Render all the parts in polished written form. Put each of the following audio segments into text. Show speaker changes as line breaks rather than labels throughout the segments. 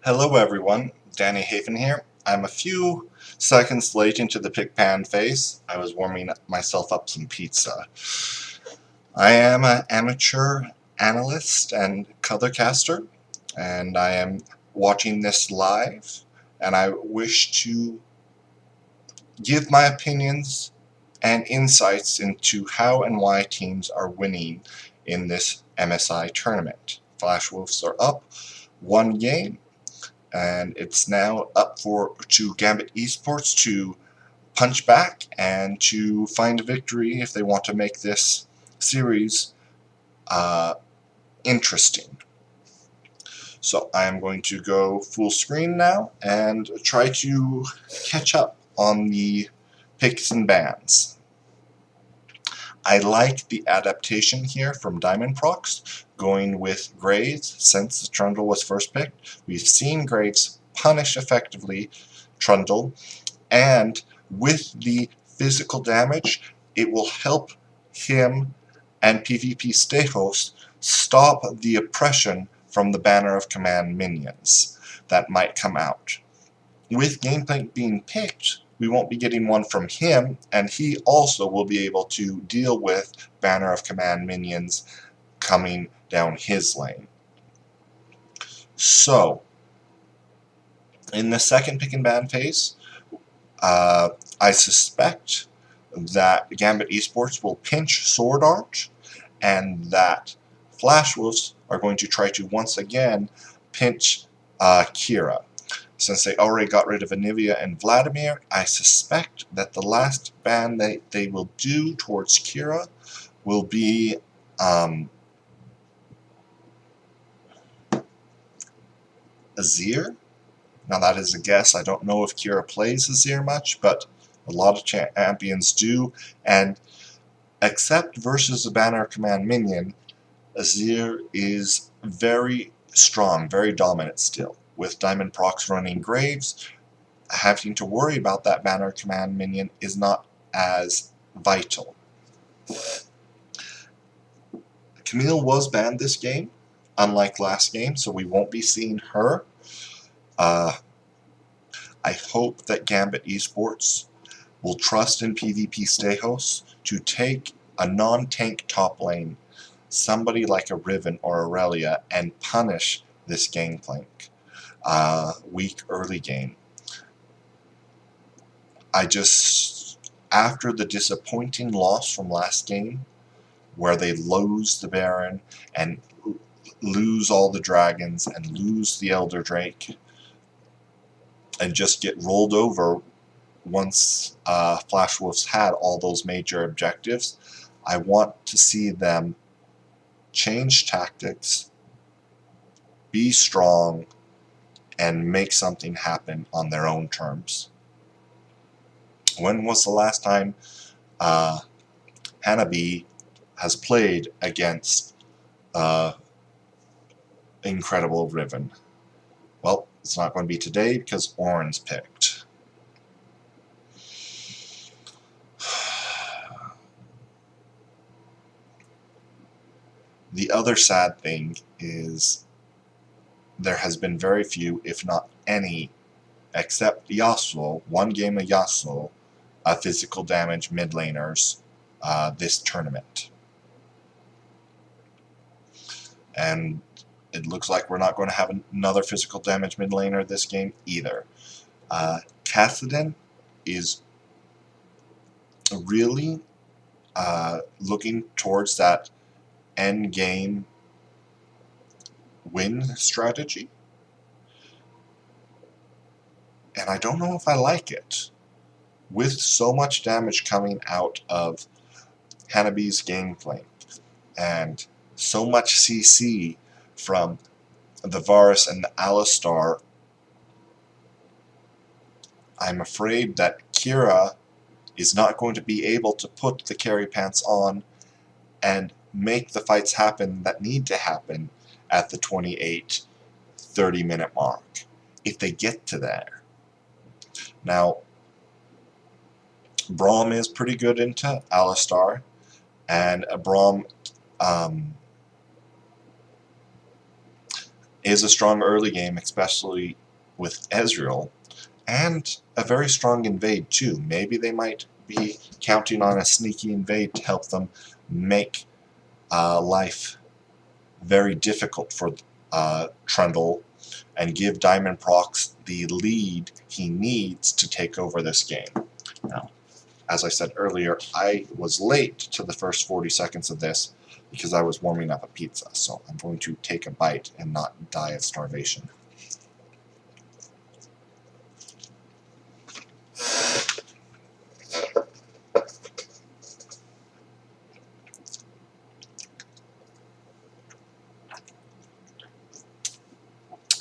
Hello everyone, Danny Hafen here. I'm a few seconds late into the pick pan phase. I was warming myself up some pizza. I am an amateur analyst and colorcaster, and I am watching this live, and I wish to give my opinions and insights into how and why teams are winning in this MSI tournament. Flash Wolves are up one game, and it's now up to Gambit Esports to punch back and to find a victory if they want to make this series interesting. So I am going to go full screen now and try to catch up on the picks and bans. I like the adaptation here from Diamond Prox, going with Graves since the Trundle was first picked. We've seen Graves punish effectively Trundle, and with the physical damage, it will help him and PvP Stehos stop the oppression from the Banner of Command minions that might come out. With Gameplay being picked, we won't be getting one from him, and he also will be able to deal with Banner of Command minions coming down his lane. So, in the second pick and ban phase, I suspect that Gambit Esports will pinch Sword Art, and that Flash Wolves are going to try to once again pinch Kira. Since they already got rid of Anivia and Vladimir, I suspect that the last ban they will do towards Kira will be Azir. Now that is a guess. I don't know if Kira plays Azir much, but a lot of champions do, and except versus a Banner Command minion, Azir is very strong, very dominant still. With Diamond Prox running Graves, having to worry about that Banner Command minion is not as vital. Camille was banned this game, unlike last game, so we won't be seeing her. I hope that Gambit Esports will trust in PvP Stehos to take a non-tank top lane, somebody like a Riven or Aurelia, and punish this Gangplank. Weak early game. After the disappointing loss from last game, where they lose the Baron and lose all the dragons and lose the Elder Drake, and just get rolled over once Flash Wolves had all those major objectives, I want to see them change tactics, be strong, and make something happen on their own terms. When was the last time Hanabi has played against Incredible Riven? Well, it's not going to be today because Oren's picked. The other sad thing is there has been very few, if not any, except Yasuo, one game of Yasuo, physical damage mid laners this tournament. And it looks like we're not going to have another physical damage mid laner this game either. Kassadin is really looking towards that end game win strategy, and I don't know if I like it. With so much damage coming out of Hanabi's gameplay and so much CC from the Varus and the Alistar, I'm afraid that Kira is not going to be able to put the carry pants on and make the fights happen that need to happen at the 28-30 minute mark, if they get to there. Now, Braum is pretty good into Alistar, and Braum is a strong early game, especially with Ezreal, and a very strong invade too. Maybe they might be counting on a sneaky invade to help them make life very difficult for Trundle and give Diamond Prox the lead he needs to take over this game. Now, as I said earlier, I was late to the first 40 seconds of this because I was warming up a pizza, so I'm going to take a bite and not die of starvation.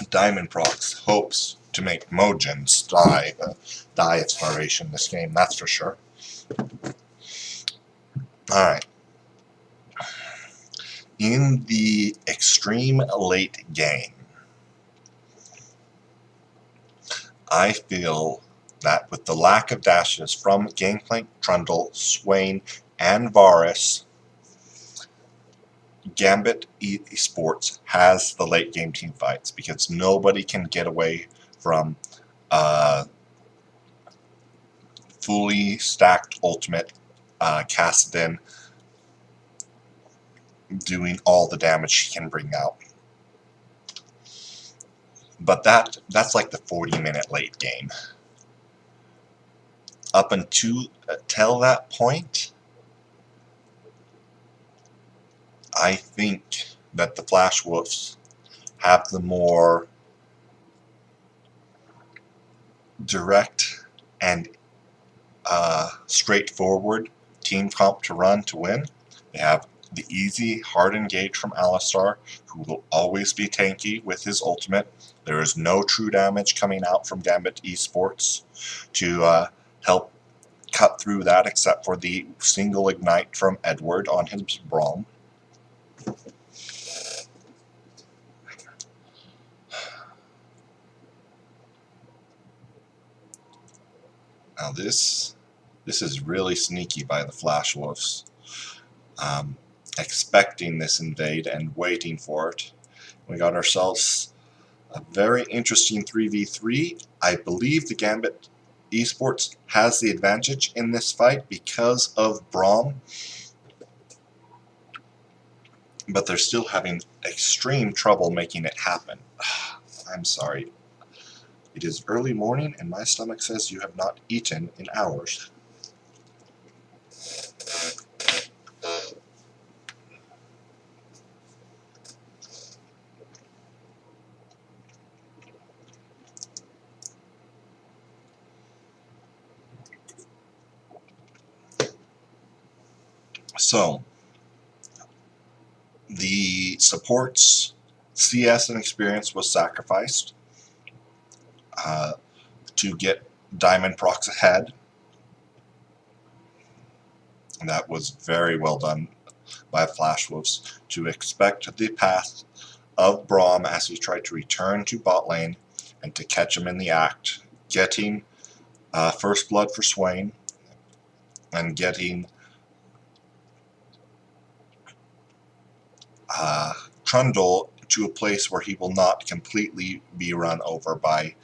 Diamond Prox hopes to make Mojins die of starvation this game, that's for sure. Alright. In the extreme late game, I feel that with the lack of dashes from Gangplank, Trundle, Swain, and Varus, Gambit Esports has the late game team fights because nobody can get away from fully stacked ultimate Kassadin doing all the damage she can bring out. But that's like the 40-minute late game. Up until that point, I think that the Flash Wolves have the more direct and straightforward team comp to run to win. They have the easy hard engage from Alistar, who will always be tanky with his ultimate. There is no true damage coming out from Gambit Esports to help cut through that, except for the single ignite from Edward on his Braum. Now this is really sneaky by the Flash Wolves. Expecting this invade and waiting for it. We got ourselves a very interesting 3v3. I believe the Gambit Esports has the advantage in this fight because of Braum, but they're still having extreme trouble making it happen. I'm sorry. It is early morning and my stomach says you have not eaten in hours. So, the support's CS and experience was sacrificed to get Diamond Prox ahead. And that was very well done by Flash Wolves to expect the path of Braum as he tried to return to bot lane and to catch him in the act, getting first blood for Swain and getting Trundle to a place where he will not completely be run over by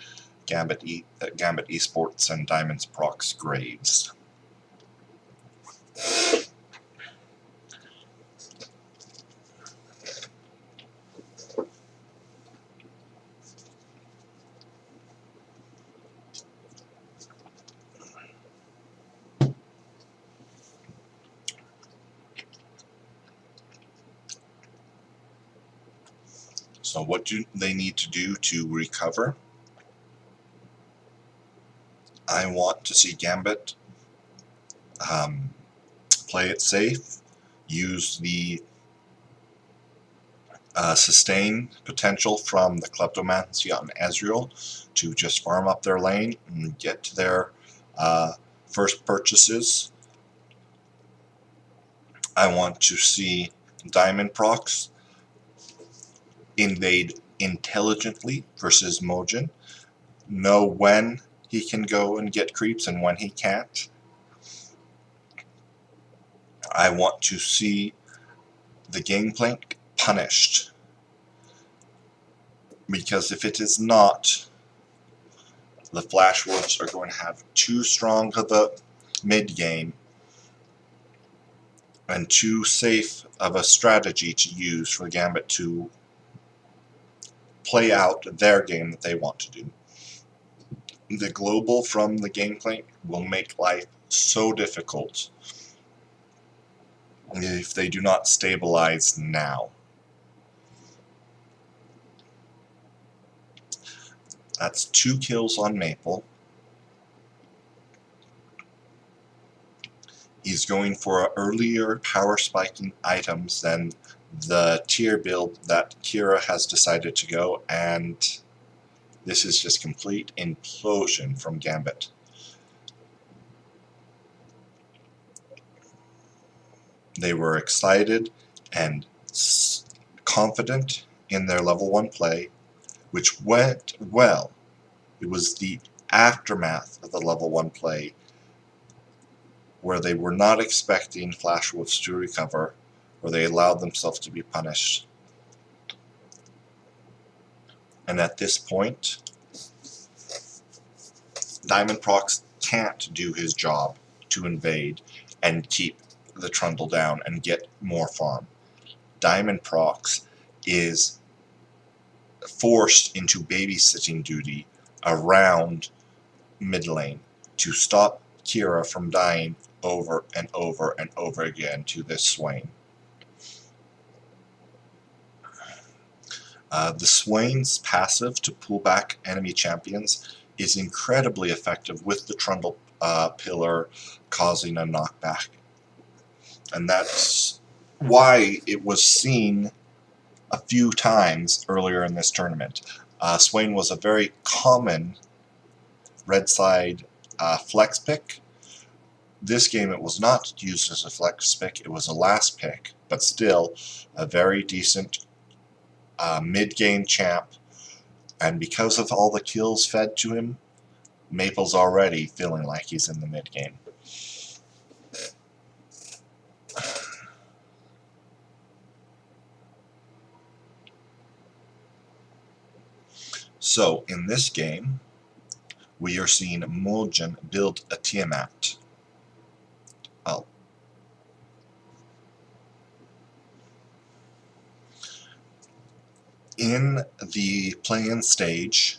Gambit Esports and Diamond Prox Graves. So what do they need to do to recover? I want to see Gambit play it safe, use the sustain potential from the Kleptomancy on Ezreal to just farm up their lane and get to their first purchases. I want to see Diamond Prox invade intelligently versus Mojin, know when he can go and get creeps and when he can't. I want to see the Gangplank punished because if it is not, the Flash Wolves are going to have too strong of a mid-game and too safe of a strategy to use for Gambit to play out their game that they want to do. The global from the gameplay will make life so difficult if they do not stabilize now. That's 2 kills on Maple. He's going for earlier power spiking items than the tier build that Kira has decided to go, and this is just complete implosion from Gambit. They were excited and confident in their level 1 play, which went well. It was the aftermath of the level 1 play where they were not expecting Flash Wolves to recover, where they allowed themselves to be punished. And at this point, Diamond Prox can't do his job to invade and keep the Trundle down and get more farm. Diamond Prox is forced into babysitting duty around mid lane to stop Kira from dying over and over and over again to this Swain. The Swain's passive to pull back enemy champions is incredibly effective with the Trundle pillar causing a knockback. And that's why it was seen a few times earlier in this tournament. Swain was a very common red side flex pick. This game it was not used as a flex pick, it was a last pick, but still a very decent mid-game champ, and because of all the kills fed to him, Maple's already feeling like he's in the mid-game. So, in this game, we are seeing Mulligan build a Tiamat. Oh. In the play-in stage,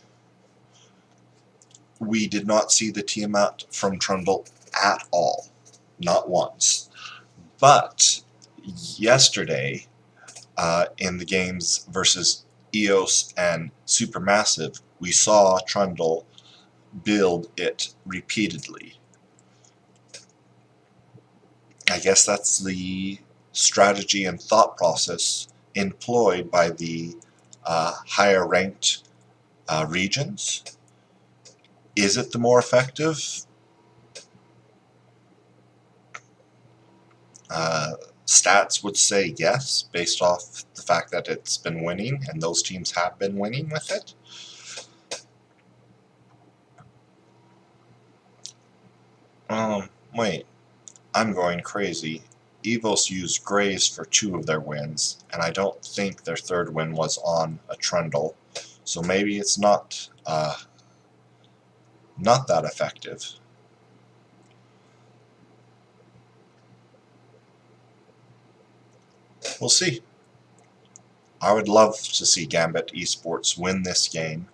we did not see the Tiamat from Trundle at all. Not once. But yesterday, in the games versus EOS and Supermassive, we saw Trundle build it repeatedly. I guess that's the strategy and thought process employed by the higher ranked regions. Is it the more effective? Stats would say yes, based off the fact that it's been winning, and those teams have been winning with it. Wait, I'm going crazy. Evos used Graves for 2 of their wins, and I don't think their 3rd win was on a Trundle, so maybe it's not that effective. We'll see. I would love to see Gambit Esports win this game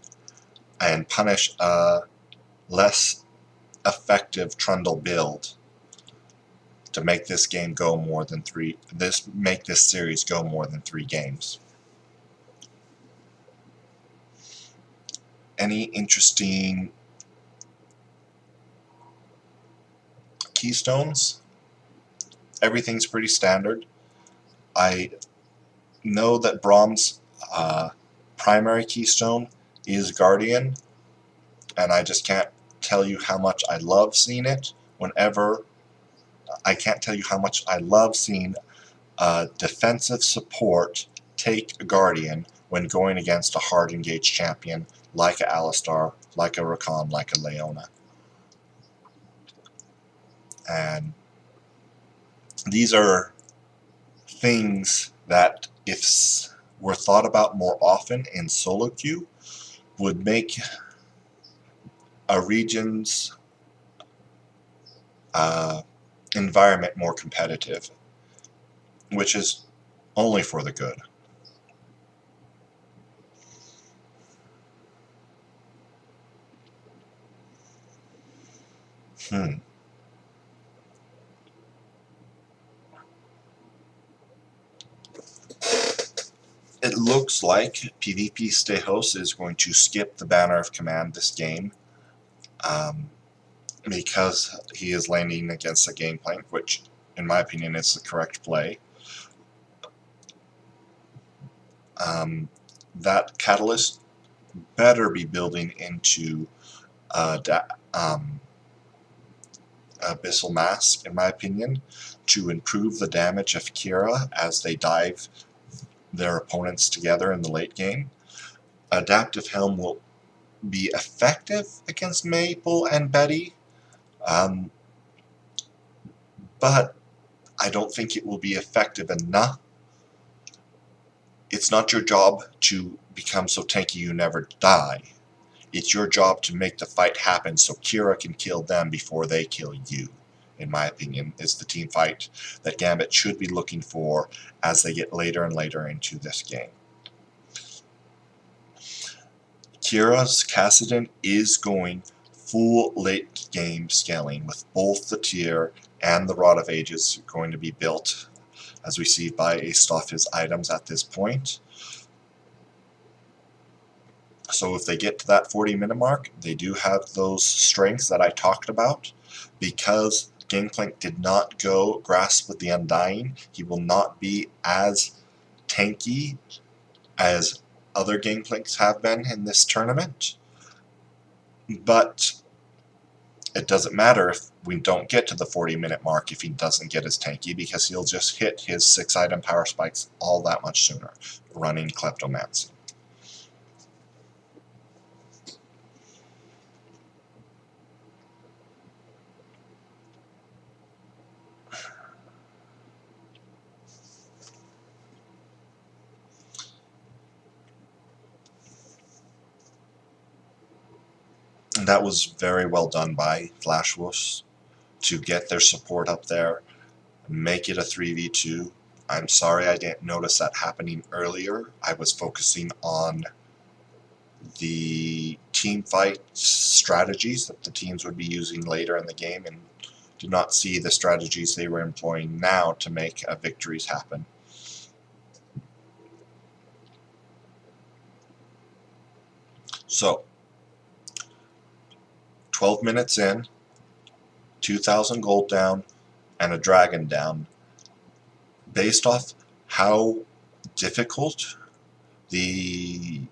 and punish a less effective Trundle build to make this game go more than make this series go more than 3 games. Any interesting keystones? Everything's pretty standard. I know that Brahm's primary keystone is Guardian, and I just can't tell you how much I love seeing it I can't tell you how much I love seeing defensive support take a Guardian when going against a hard engaged champion like a Alistar, like a Rakan, like a Leona. And these are things that if were thought about more often in solo queue would make a region's environment more competitive, which is only for the good. Hmm. It looks like PvP Stehos is going to skip the Banner of Command this game because he is landing against a Gangplank, which, in my opinion, is the correct play. That Catalyst better be building into Abyssal Mask, in my opinion, to improve the damage of Kira as they dive their opponents together in the late game. Adaptive Helm will be effective against Maple and Betty, but I don't think it will be effective enough. It's not your job to become so tanky you never die. It's your job to make the fight happen so Kira can kill them before they kill you, in my opinion, is the team fight that Gambit should be looking for as they get later and later into this game. Kira's Kassadin is going full late game scaling with both the Tier and the Rod of Ages going to be built, as we see based off his items at this point. So if they get to that 40-minute mark, they do have those strengths that I talked about. Because Gangplank did not go Grasp with the Undying, he will not be as tanky as other Gangplanks have been in this tournament. But it doesn't matter if we don't get to the 40-minute mark if he doesn't get as tanky, because he'll just hit his 6-item power spikes all that much sooner, running Kleptomancy. And that was very well done by Flash Wolves to get their support up there, make it a 3v2. I'm sorry I didn't notice that happening earlier. I was focusing on the team fight strategies that the teams would be using later in the game and did not see the strategies they were employing now to make victories happen. So, 12 minutes in, 2,000 gold down, and a dragon down. Based off how difficult and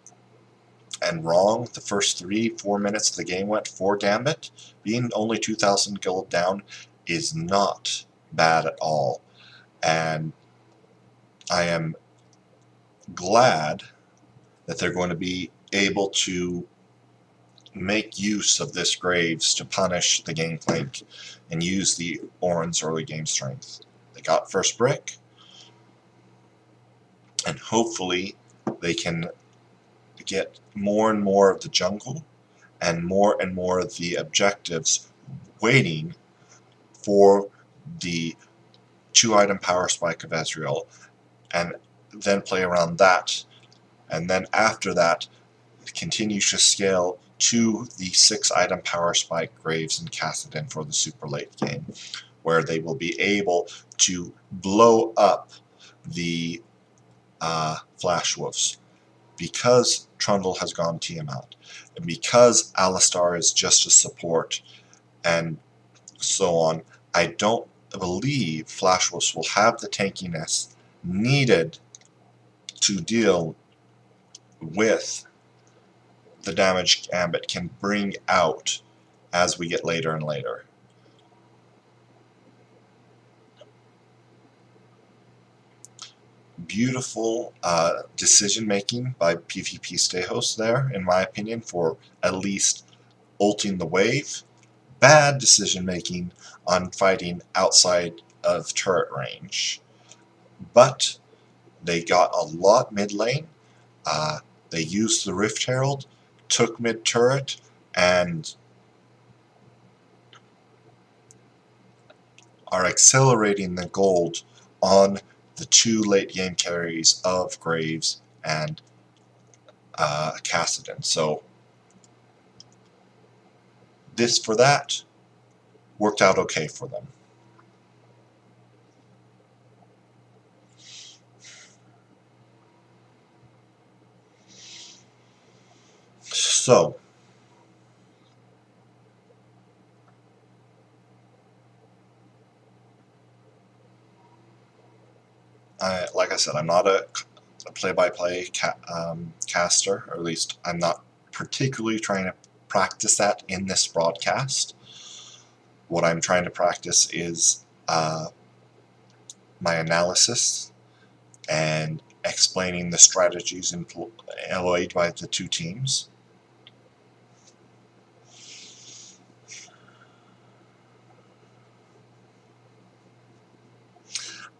wrong the first 3-4 minutes of the game went for Gambit, being only 2,000 gold down is not bad at all. And I am glad that they're going to be able to make use of this Graves to punish the Gangplank and use the Orin's early game strength. They got first brick, and hopefully they can get more and more of the jungle and more of the objectives waiting for the 2-item power spike of Ezreal, and then play around that, and then after that continue to scale to the 6-item power spike Graves and Kassadin for the super late game, where they will be able to blow up the Flash Wolves. Because Trundle has gone TM out, and because Alistar is just a support, and so on, I don't believe Flash Wolves will have the tankiness needed to deal with the damage Gambit can bring out as we get later and later. Beautiful decision making by PvP Stehos there, in my opinion, for at least ulting the wave. Bad decision making on fighting outside of turret range. But They got a lot mid lane. They used the Rift Herald, took mid turret, and are accelerating the gold on the 2 late game carries of Graves and Kassadin. So this for that worked out okay for them. So like I said, I'm not a play-by-play caster, or at least I'm not particularly trying to practice that in this broadcast. What I'm trying to practice is my analysis and explaining the strategies employed by the 2 teams.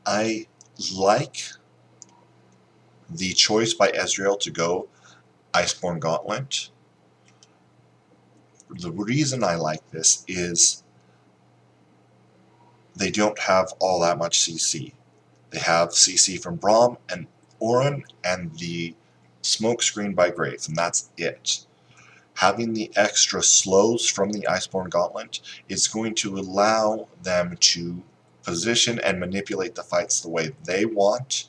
I like the choice by Ezreal to go Iceborne Gauntlet. The reason I like this is they don't have all that much CC. They have CC from Braum and Orin and the smoke screen by Graves, and that's it. Having the extra slows from the Iceborne Gauntlet is going to allow them to position and manipulate the fights the way they want,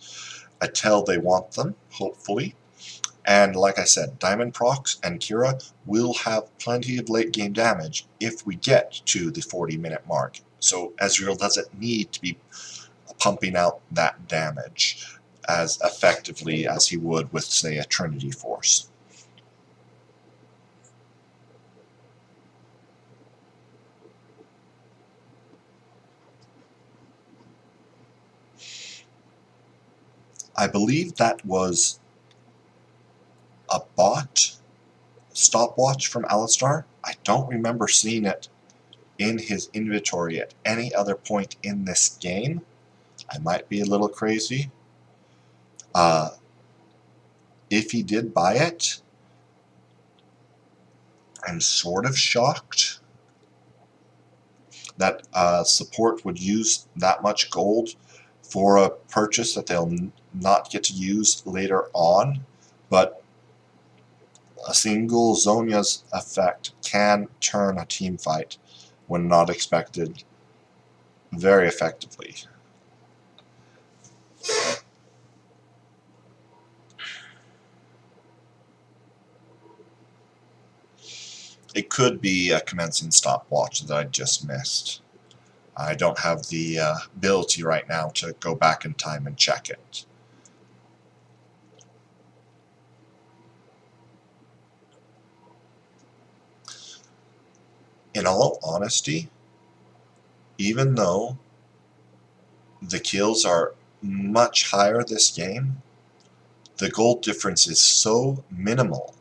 until they want them, hopefully. And like I said, Diamond Prox and Kira will have plenty of late game damage if we get to the 40-minute mark. So Ezreal doesn't need to be pumping out that damage as effectively as he would with, say, a Trinity Force. I believe that was a bot stopwatch from Alistar. I don't remember seeing it in his inventory at any other point in this game. I might be a little crazy. If he did buy it, I'm sort of shocked that support would use that much gold for a purchase that they'll not get to use later on, but a single Zhonya's effect can turn a team fight when not expected very effectively. It could be a commencing stopwatch that I just missed. I don't have the ability right now to go back in time and check it. In all honesty, even though the kills are much higher this game, the gold difference is so minimal.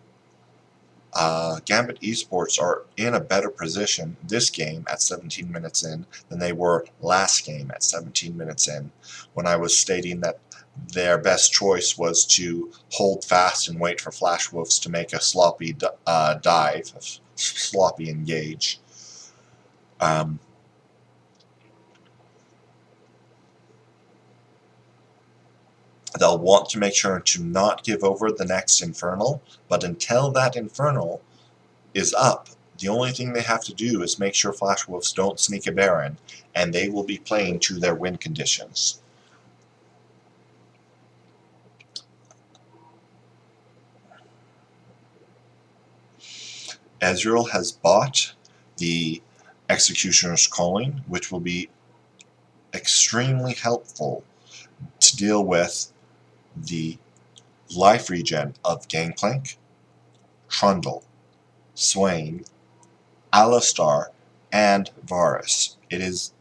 Gambit Esports are in a better position this game at 17 minutes in than they were last game at 17 minutes in, when I was stating that their best choice was to hold fast and wait for Flash Wolves to make a sloppy dive, a sloppy engage. They'll want to make sure to not give over the next Infernal, but until that Infernal is up, the only thing they have to do is make sure Flash Wolves don't sneak a Baron, and they will be playing to their win conditions. Ezreal has bought the Executioner's Calling, which will be extremely helpful to deal with the life regen of Gangplank, Trundle, Swain, Alistar, and Varus. It is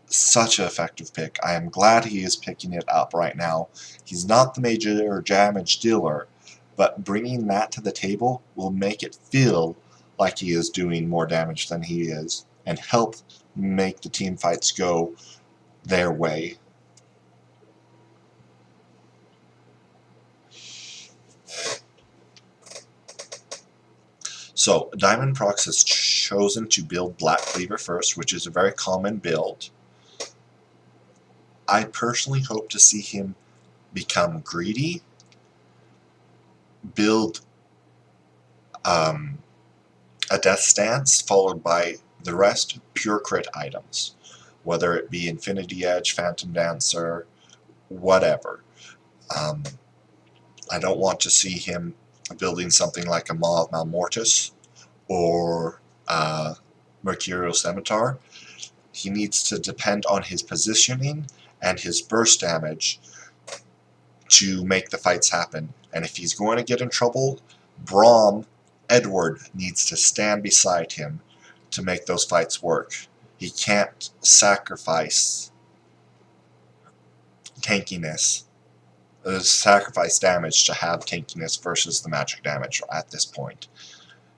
such an effective pick. I am glad he is picking it up right now. He's not the major damage dealer, but bringing that to the table will make it feel like he is doing more damage than he is, and help make the team fights go their way. So Diamond Prox has chosen to build Black Cleaver first, which is a very common build. I personally hope to see him become greedy, build a Death Stance, followed by the rest pure crit items, whether it be Infinity Edge, Phantom Dancer, whatever. I don't want to see him building something like a Maw of Malmortis or Mercurial Scimitar. He needs to depend on his positioning and his burst damage to make the fights happen. And if he's going to get in trouble, Edward needs to stand beside him to make those fights work. He can't sacrifice tankiness, sacrifice damage to have tankiness versus the magic damage at this point.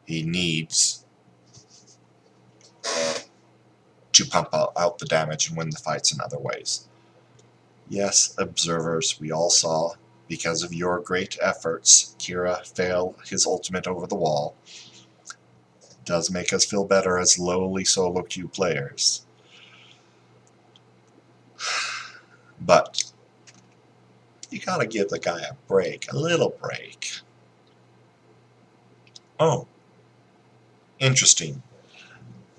He needs to pump out the damage and win the fights in other ways. Yes, observers, we all saw, because of your great efforts, Kira fail his ultimate over the wall. It does make us feel better as lowly solo queue players. But you gotta give the guy a break, a little break. Oh, interesting.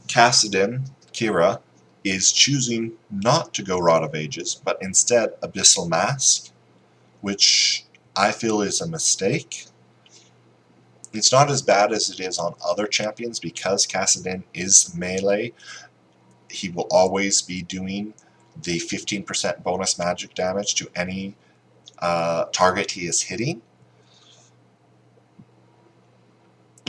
Kassadin, Kira, is choosing not to go Rod of Ages, but instead Abyssal Mask, which I feel is a mistake. It's not as bad as it is on other champions because Kassadin is melee. He will always be doing the 15% bonus magic damage to any target he is hitting.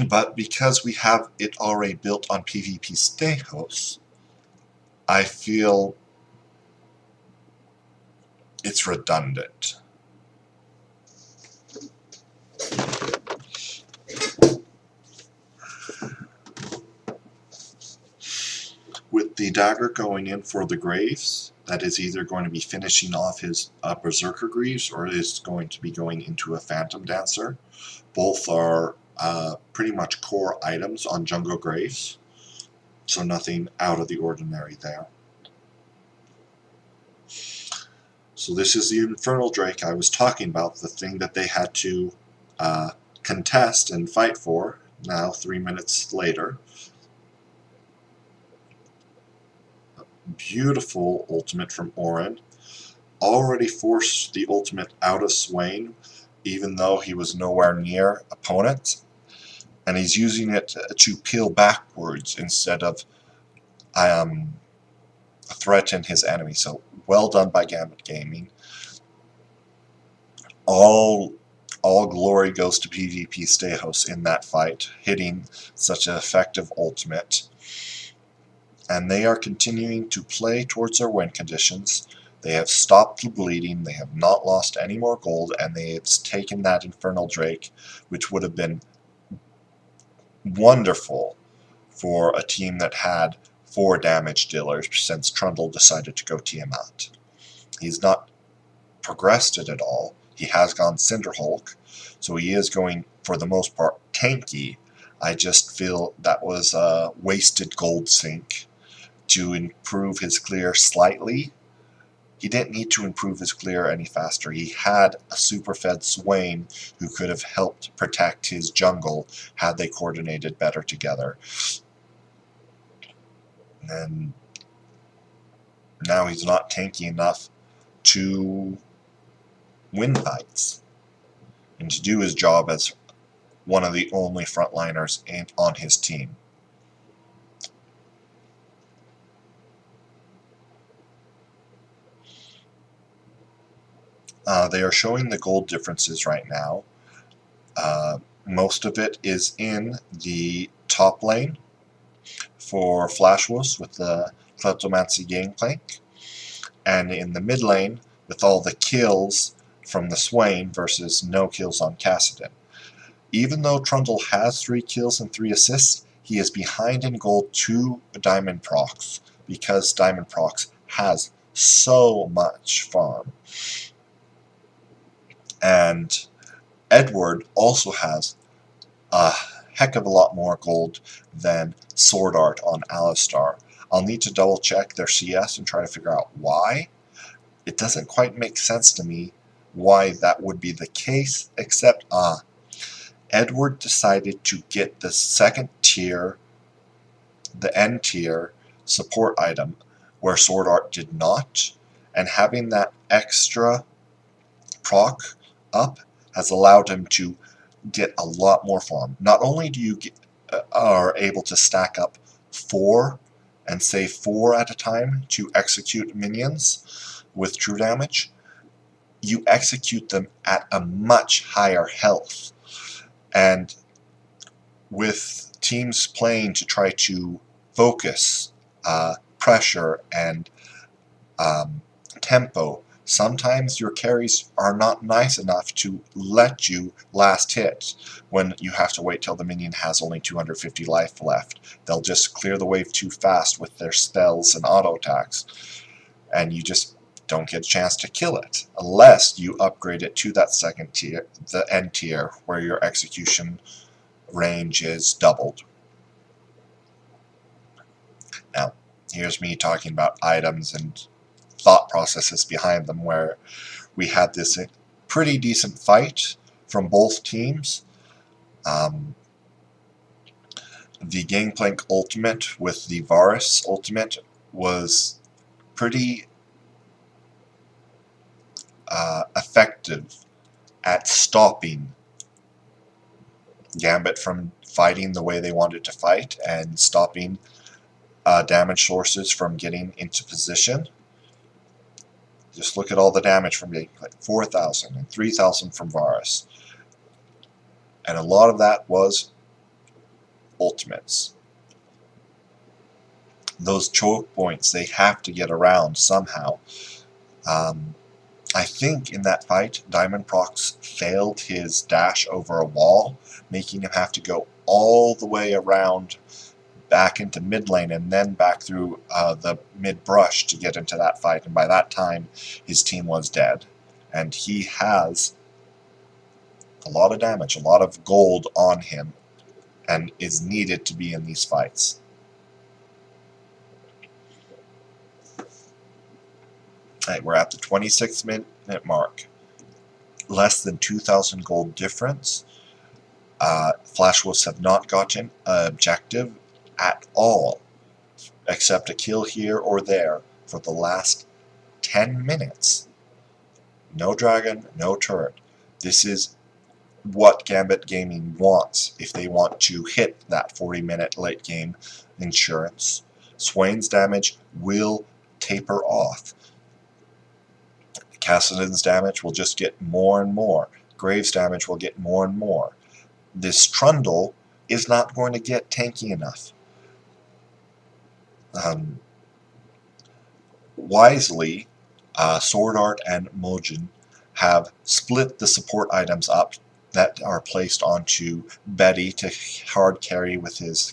But because we have it already built on PvP Stehos, I feel it's redundant. With the dagger going in for the Graves, that is either going to be finishing off his Berserker Greaves or is going to be going into a Phantom Dancer. Both are pretty much core items on Jungle Graves, so nothing out of the ordinary there. So this is the Infernal Drake I was talking about, the thing that they had to contest and fight for, now 3 minutes later. Beautiful ultimate from Orin. Already forced the ultimate out of Swain, even though he was nowhere near opponent. And he's using it to peel backwards instead of threaten his enemy. So well done by Gambit Gaming. All glory goes to PvP Stehos in that fight, hitting such an effective ultimate. And they are continuing to play towards their win conditions. They have stopped the bleeding, they have not lost any more gold, and they have taken that Infernal Drake, which would have been wonderful for a team that had 4 damage dealers since Trundle decided to go Tiamat. He's not progressed it at all. He has gone Cinderhulk, so he is going, for the most part, tanky. I just feel that was a wasted gold sink to improve his clear slightly. He didn't need to improve his clear any faster. He had a super-fed Swain who could have helped protect his jungle had they coordinated better together. And now he's not tanky enough to win fights and to do his job as one of the only frontliners on his team. They are showing the gold differences right now. Most of it is in the top lane for Flash Wolves with the Kleptomancy Gangplank, and in the mid lane with all the kills from the Swain versus no kills on Kassadin. Even though Trundle has 3 kills and 3 assists, he is behind in gold to Diamond Prox because Diamond Prox has so much farm. And Edward also has a heck of a lot more gold than Sword Art on Alistar. I'll need to double check their CS and try to figure out why. It doesn't quite make sense to me why that would be the case, except, Edward decided to get the second tier, the N tier support item, where Sword Art did not, and having that extra proc up has allowed him to get a lot more farm. Not only do you are able to stack up 4 and save 4 at a time to execute minions with true damage, you execute them at a much higher health. And with teams playing to try to focus pressure and tempo, sometimes your carries are not nice enough to let you last hit when you have to wait till the minion has only 250 life left. They'll just clear the wave too fast with their spells and auto attacks, and you just don't get a chance to kill it unless you upgrade it to that second tier, the N tier, where your execution range is doubled. Now, here's me talking about items and thought processes behind them, where we had this pretty decent fight from both teams. The Gangplank ultimate with the Varus ultimate was pretty effective at stopping Gambit from fighting the way they wanted to fight and stopping damage sources from getting into position. Just look at all the damage from Gangplank, 4,000 and 3,000 from Varus. And a lot of that was ultimates. Those choke points, they have to get around somehow. I think in that fight, Diamond Prox failed his dash over a wall, making him have to go all the way around back into mid lane and then back through the mid brush to get into that fight. And by that time, his team was dead. And he has a lot of damage, a lot of gold on him, and is needed to be in these fights. Alright, we're at the 26-minute mark. Less than 2,000 gold difference. Flash Wolves have not gotten an objective at all, except a kill here or there for the last 10 minutes. No dragon, no turret. This is what Gambit Gaming wants if they want to hit that 40-minute late game insurance. Swain's damage will taper off. Cassidon's damage will just get more and more. Graves' damage will get more and more. This Trundle is not going to get tanky enough. Wisely, Sword Art and Mojin have split the support items up that are placed onto Betty to hard carry with his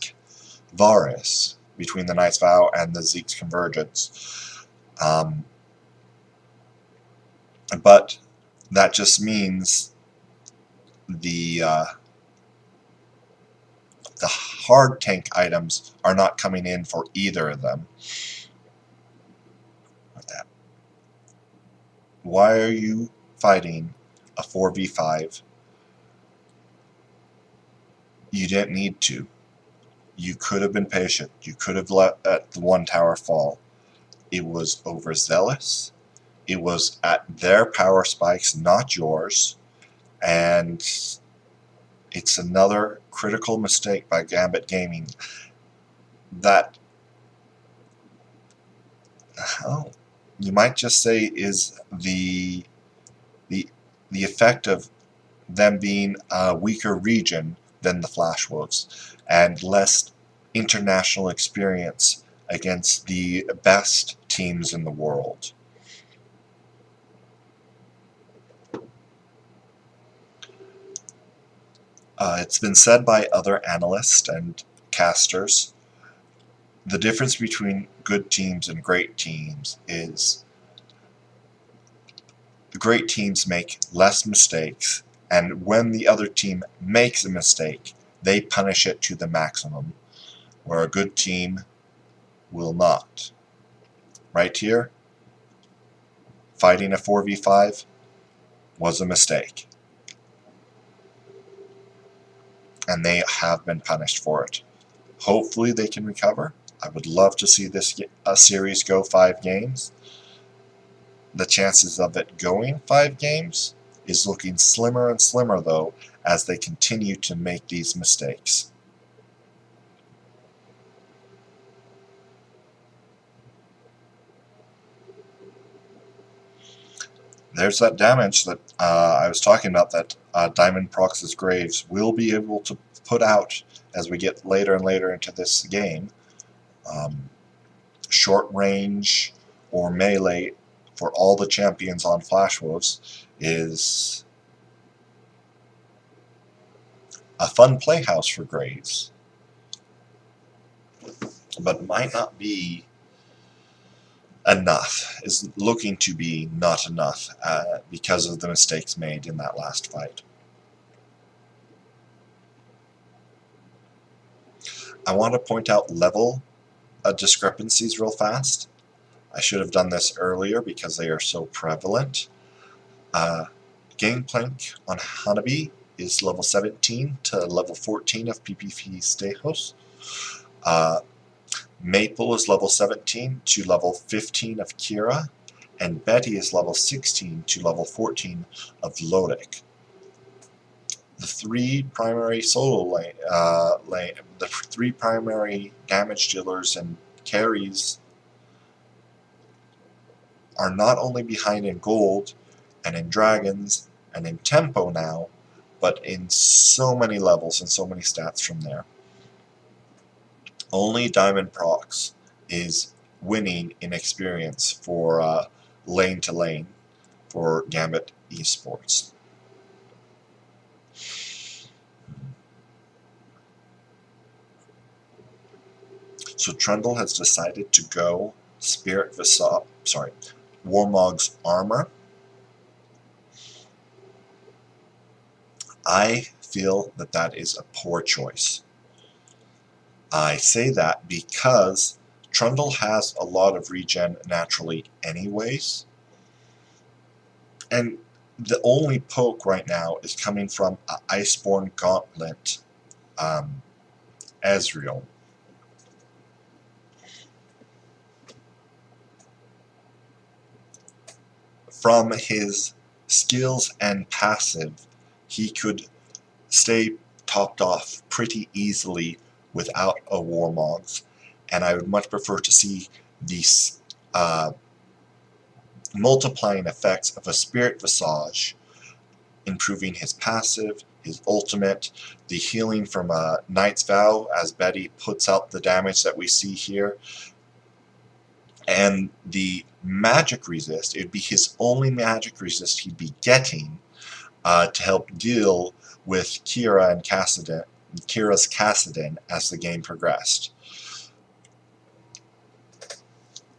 Varus between the Knight's Vow and the Zeke's Convergence. But that just means the hard tank items are not coming in for either of them. Why are you fighting a 4v5? You didn't need to. You could have been patient. You could have let the one tower fall. It was overzealous. It was at their power spikes, not yours. And it's another critical mistake by Gambit Gaming that, you might just say, is the effect of them being a weaker region than the Flash Wolves and less international experience against the best teams in the world. It's been said by other analysts and casters, the difference between good teams and great teams is the great teams make less mistakes, and when the other team makes a mistake, they punish it to the maximum, where a good team will not. Right here, fighting a 4v5 was a mistake, and they have been punished for it. Hopefully they can recover. I would love to see this series go 5 games. The chances of it going 5 games is looking slimmer and slimmer, though, as they continue to make these mistakes. There's that damage that I was talking about, that Diamond Prox's Graves will be able to put out as we get later and later into this game. Short range or melee for all the champions on Flash Wolves is a fun playhouse for Graves, but might not be enough, is looking to be not enough because of the mistakes made in that last fight. I want to point out level discrepancies real fast. I should have done this earlier because they are so prevalent. Gangplank on Hanabi is level 17 to level 14 of PPP Stejos. Maple is level 17 to level 15 of Kira, and Betty is level 16 to level 14 of Lodic. The 3 primary solo the 3 primary damage dealers and carries are not only behind in gold and in dragons and in tempo now, but in so many levels and so many stats from there. Only Diamond Prox is winning in experience for lane to lane for Gambit Esports. So Trundle has decided to go Warmog's Armor. I feel that that is a poor choice. I say that because Trundle has a lot of regen naturally anyways, and the only poke right now is coming from an Iceborne Gauntlet Ezreal. From his skills and passive, he could stay topped off pretty easily without a Warmogs, and I would much prefer to see these multiplying effects of a Spirit Visage, improving his passive, his ultimate, the healing from a Knight's Vow as Betty puts out the damage that we see here, and the magic resist. It would be his only magic resist he'd be getting to help deal with Kira's Kassadin as the game progressed.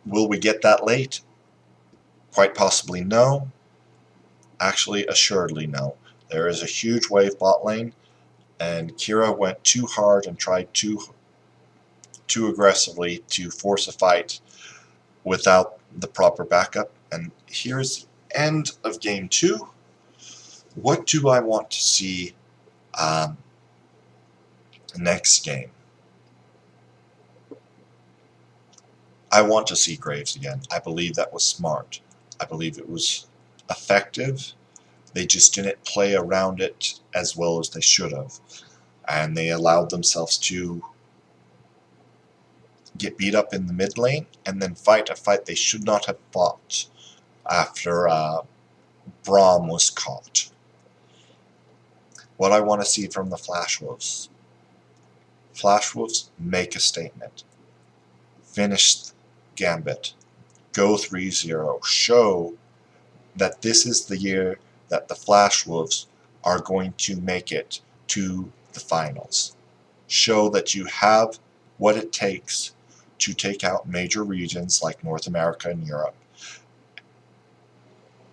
Will we get that late? Quite possibly no. Actually, assuredly no. There is a huge wave bot lane, and Kira went too hard and tried too aggressively to force a fight without the proper backup. And here's the end of game 2. What do I want to see next game? I want to see Graves again. I believe that was smart. I believe it was effective. They just didn't play around it as well as they should have. And they allowed themselves to get beat up in the mid lane and then fight a fight they should not have fought after Braum was caught. What I want to see from the Flash Wolves. Flash Wolves, make a statement. Finish Gambit. Go 3-0. Show that this is the year that the Flash Wolves are going to make it to the finals. Show that you have what it takes to take out major regions like North America and Europe.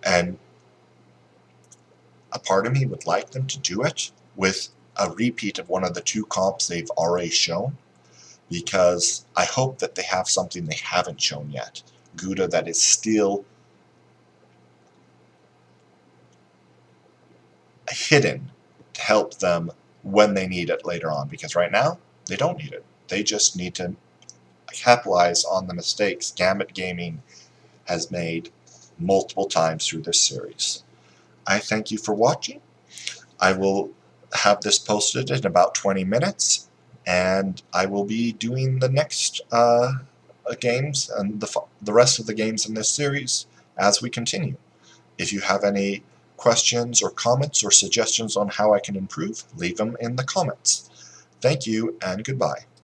And a part of me would like them to do it with a repeat of one of the 2 comps they've already shown, because I hope that they have something they haven't shown yet. Gouda that is still hidden to help them when they need it later on, because right now they don't need it. They just need to capitalize on the mistakes Gambit Gaming has made multiple times through this series. I thank you for watching. I will have this posted in about 20 minutes, and I will be doing the next games and the rest of the games in this series as we continue. If you have any questions or comments or suggestions on how I can improve, leave them in the comments. Thank you and goodbye.